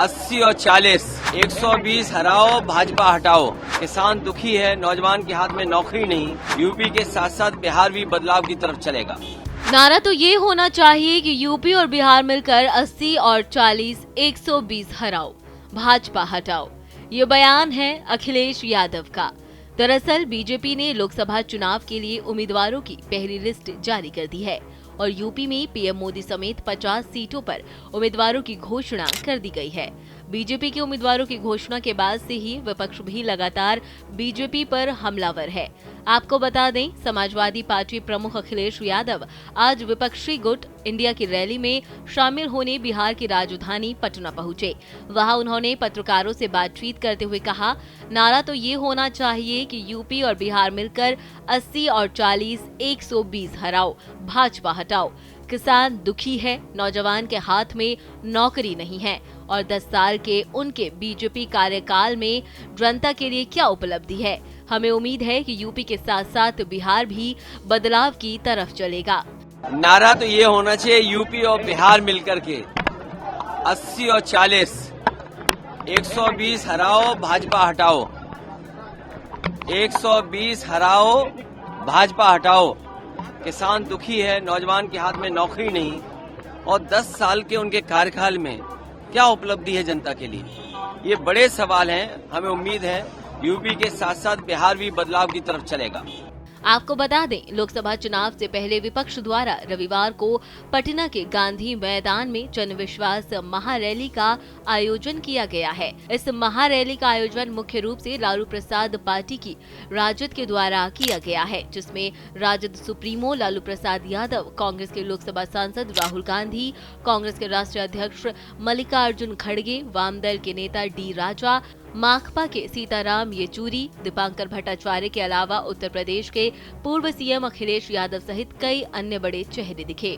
80 और 40, 120 हराओ, भाजपा हटाओ। किसान दुखी है, नौजवान के हाथ में नौकरी नहीं। यूपी के साथ साथ बिहार भी बदलाव की तरफ चलेगा। नारा तो ये होना चाहिए कि यूपी और बिहार मिलकर 80 और 40, 120 हराओ, भाजपा हटाओ। ये बयान है अखिलेश यादव का। दरअसल बीजेपी ने लोकसभा चुनाव के लिए उम्मीदवारों की पहली लिस्ट जारी कर दी है और यूपी में पीएम मोदी समेत 50 सीटों पर उम्मीदवारों की घोषणा कर दी गई है। बीजेपी के उम्मीदवारों की घोषणा के बाद से ही विपक्ष भी लगातार बीजेपी पर हमलावर है। आपको बता दें, समाजवादी पार्टी प्रमुख अखिलेश यादव आज विपक्षी गुट इंडिया की रैली में शामिल होने बिहार की राजधानी पटना पहुंचे। वहां उन्होंने पत्रकारों से बातचीत करते हुए कहा, नारा तो ये होना चाहिए कि यूपी और बिहार मिलकर 80 और 40, 120 हराओ, भाजपा हटाओ। किसान दुखी है, नौजवान के हाथ में नौकरी नहीं है और 10 साल के उनके बीजेपी कार्यकाल में जनता के लिए क्या उपलब्धि है। हमें उम्मीद है कि यूपी के साथ साथ बिहार भी बदलाव की तरफ चलेगा। नारा तो ये होना चाहिए, यूपी और बिहार मिलकर के 80 और 40, 120 हराओ, भाजपा हटाओ। 120 हराओ, भाजपा हटाओ। किसान दुखी है, नौजवान के हाथ में नौकरी नहीं और 10 साल के उनके कार्यकाल में क्या उपलब्धि है जनता के लिए। ये बड़े सवाल हैं। हमें उम्मीद है यूपी के साथ साथ बिहार भी बदलाव की तरफ चलेगा। आपको बता दें, लोकसभा चुनाव से पहले विपक्ष द्वारा रविवार को पटना के गांधी मैदान में जन विश्वास महारैली का आयोजन किया गया है। इस महारैली का आयोजन मुख्य रूप से लालू प्रसाद पार्टी की राजद के द्वारा किया गया है, जिसमें राजद सुप्रीमो लालू प्रसाद यादव, कांग्रेस के लोकसभा सांसद राहुल गांधी, कांग्रेस के राष्ट्रीय अध्यक्ष मल्लिकार्जुन खड़गे, वामदल के नेता डी राजा, माकपा के सीताराम येचुरी, दीपांकर भट्टाचार्य के अलावा उत्तर प्रदेश के पूर्व सीएम अखिलेश यादव सहित कई अन्य बड़े चेहरे दिखे।